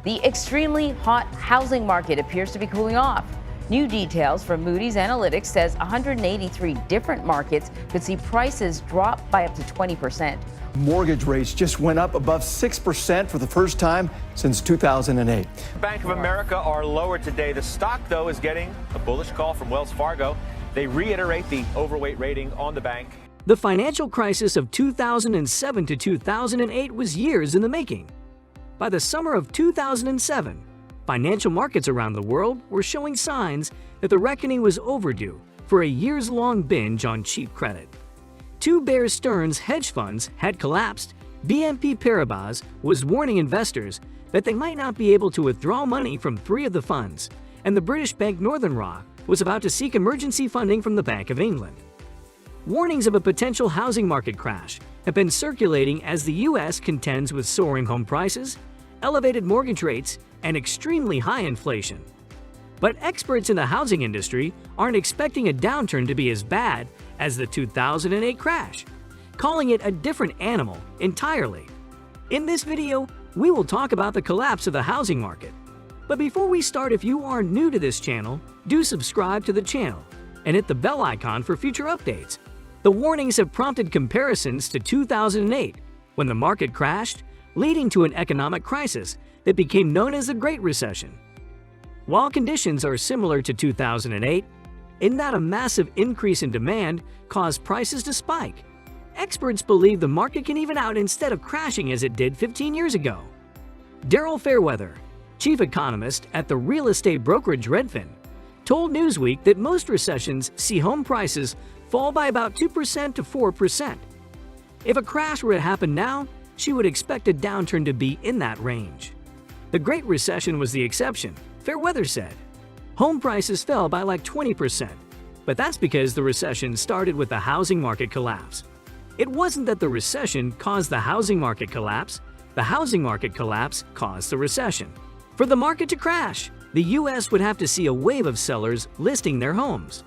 The extremely hot housing market appears to be cooling off. New details from Moody's Analytics says 183 different markets could see prices drop by up to 20%. Mortgage rates just went up above 6% for the first time since 2008. Bank of America are lower today. The stock, though, is getting a bullish call from Wells Fargo. They reiterate the overweight rating on the bank. The financial crisis of 2007 to 2008 was years in the making. By the summer of 2007, financial markets around the world were showing signs that the reckoning was overdue for a years-long binge on cheap credit. Two Bear Stearns hedge funds had collapsed. BNP Paribas was warning investors that they might not be able to withdraw money from three of the funds, and the British bank Northern Rock was about to seek emergency funding from the Bank of England. Warnings of a potential housing market crash have been circulating as the U.S. contends with soaring home prices, elevated mortgage rates, and extremely high inflation. But experts in the housing industry aren't expecting a downturn to be as bad as the 2008 crash, calling it a different animal entirely. In this video, we will talk about the collapse of the housing market. But before we start, if you are new to this channel, do subscribe to the channel and hit the bell icon for future updates. The warnings have prompted comparisons to 2008, when the market crashed, leading to an economic crisis that became known as the Great Recession. While conditions are similar to 2008, in that a massive increase in demand caused prices to spike, experts believe the market can even out instead of crashing as it did 15 years ago. Daryl Fairweather, chief economist at the real estate brokerage Redfin, told Newsweek that most recessions see home prices fall by about 2% to 4%. If a crash were to happen now, she would expect a downturn to be in that range. The Great Recession was the exception, Fairweather said. Home prices fell by like 20%, but that's because the recession started with the housing market collapse. It wasn't that the recession caused the housing market collapse, the housing market collapse caused the recession. For the market to crash, the U.S. would have to see a wave of sellers listing their homes.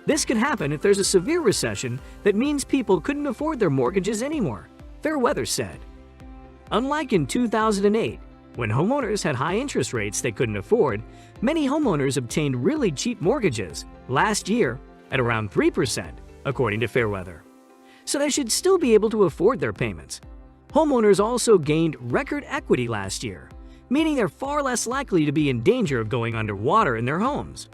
This could happen if there's a severe recession that means people couldn't afford their mortgages anymore, Fairweather said. Unlike in 2008, when homeowners had high interest rates they couldn't afford, many homeowners obtained really cheap mortgages last year at around 3%, according to Fairweather. So they should still be able to afford their payments. Homeowners also gained record equity last year, meaning they're far less likely to be in danger of going underwater in their homes.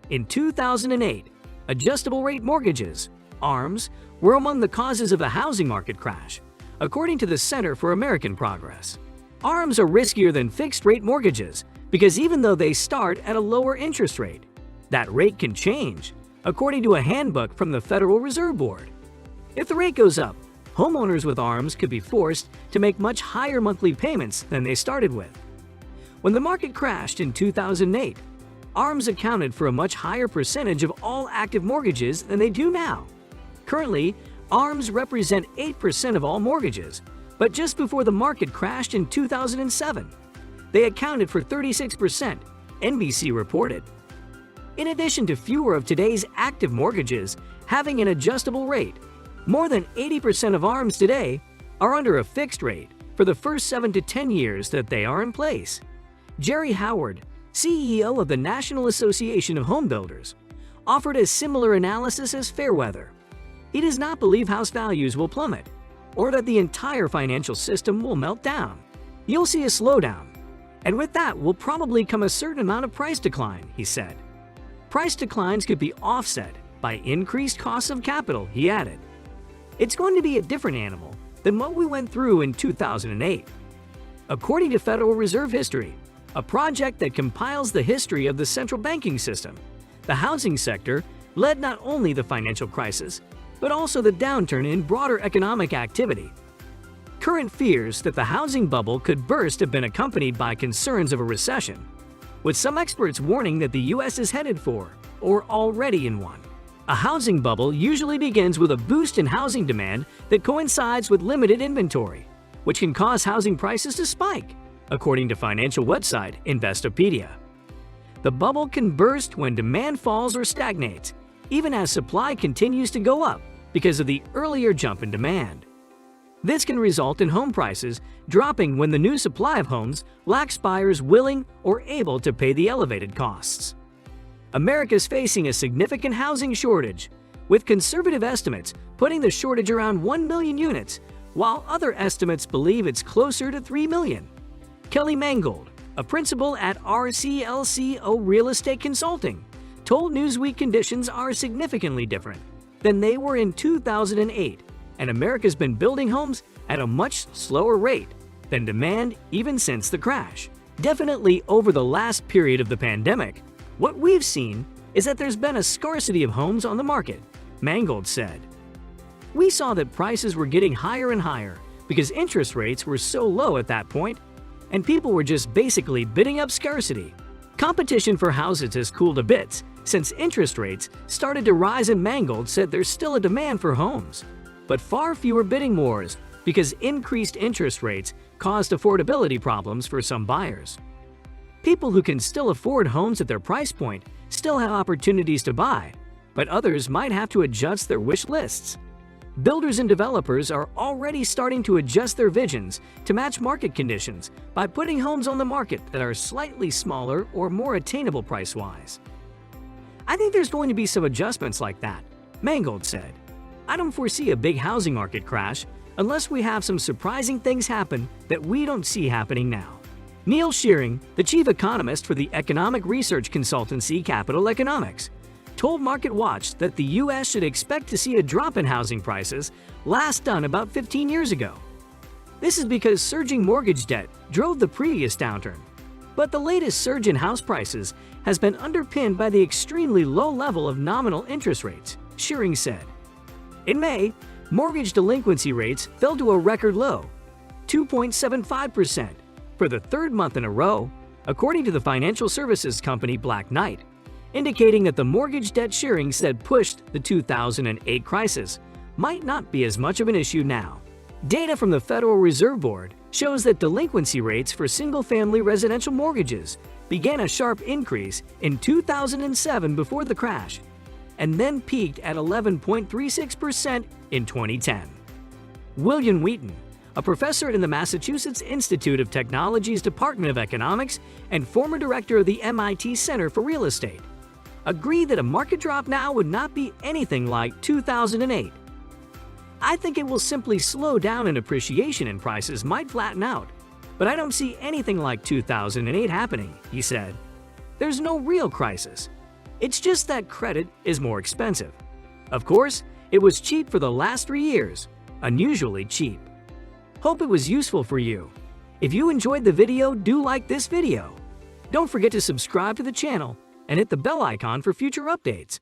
In 2008, adjustable rate mortgages, ARMs, were among the causes of the housing market crash, according to the Center for American Progress. ARMs are riskier than fixed-rate mortgages because even though they start at a lower interest rate, that rate can change, according to a handbook from the Federal Reserve Board. If the rate goes up, homeowners with ARMs could be forced to make much higher monthly payments than they started with. When the market crashed in 2008, ARMs accounted for a much higher percentage of all active mortgages than they do now. Currently, ARMs represent 8% of all mortgages, but just before the market crashed in 2007, they accounted for 36%, NBC reported. In addition to fewer of today's active mortgages having an adjustable rate, more than 80% of ARMs today are under a fixed rate for the first 7 to 10 years that they are in place. Jerry Howard, CEO of the National Association of Home Builders, offered a similar analysis as Fairweather. He does not believe house values will plummet or that the entire financial system will melt down. You'll see a slowdown, and with that will probably come a certain amount of price decline, he said. Price declines could be offset by increased costs of capital, he added. It's going to be a different animal than what we went through in 2008. According to Federal Reserve History, a project that compiles the history of the central banking system, the housing sector led not only the financial crisis, but also the downturn in broader economic activity. Current fears that the housing bubble could burst have been accompanied by concerns of a recession, with some experts warning that the U.S. is headed for, or already in one. A housing bubble usually begins with a boost in housing demand that coincides with limited inventory, which can cause housing prices to spike, according to financial website Investopedia. The bubble can burst when demand falls or stagnates, even as supply continues to go up because of the earlier jump in demand. This can result in home prices dropping when the new supply of homes lacks buyers willing or able to pay the elevated costs. America is facing a significant housing shortage, with conservative estimates putting the shortage around 1 million units, while other estimates believe it's closer to 3 million. Kelly Mangold, a principal at RCLCO Real Estate Consulting, told Newsweek conditions are significantly different than they were in 2008, and America's been building homes at a much slower rate than demand even since the crash. Definitely over the last period of the pandemic, what we've seen is that there's been a scarcity of homes on the market, Mangold said. We saw that prices were getting higher and higher because interest rates were so low at that point, and people were just basically bidding up scarcity. Competition for houses has cooled a bit since interest rates started to rise, and Mangold said there's still a demand for homes, but far fewer bidding wars because increased interest rates caused affordability problems for some buyers. People who can still afford homes at their price point still have opportunities to buy, but others might have to adjust their wish lists. Builders and developers are already starting to adjust their visions to match market conditions by putting homes on the market that are slightly smaller or more attainable price-wise. I think there's going to be some adjustments like that, Mangold said. I don't foresee a big housing market crash unless we have some surprising things happen that we don't see happening now. Neil Shearing, the chief economist for the economic research consultancy Capital Economics, told MarketWatch that the U.S. should expect to see a drop in housing prices last done about 15 years ago. This is because surging mortgage debt drove the previous downturn. But the latest surge in house prices has been underpinned by the extremely low level of nominal interest rates, Shearing said. In May, mortgage delinquency rates fell to a record low, 2.75%, for the third month in a row, according to the financial services company Black Knight, indicating that the mortgage debt Shearing said pushed the 2008 crisis might not be as much of an issue now. Data from the Federal Reserve Board shows that delinquency rates for single-family residential mortgages began a sharp increase in 2007 before the crash, and then peaked at 11.36% in 2010. William Wheaton, a professor in the Massachusetts Institute of Technology's Department of Economics and former director of the MIT Center for Real Estate, agreed that a market drop now would not be anything like 2008. I think it will simply slow down and appreciation in prices might flatten out, but I don't see anything like 2008 happening, he said. There's no real crisis. It's just that credit is more expensive. Of course, it was cheap for the last 3 years, unusually cheap. Hope it was useful for you. If you enjoyed the video, do like this video. Don't forget to subscribe to the channel and hit the bell icon for future updates.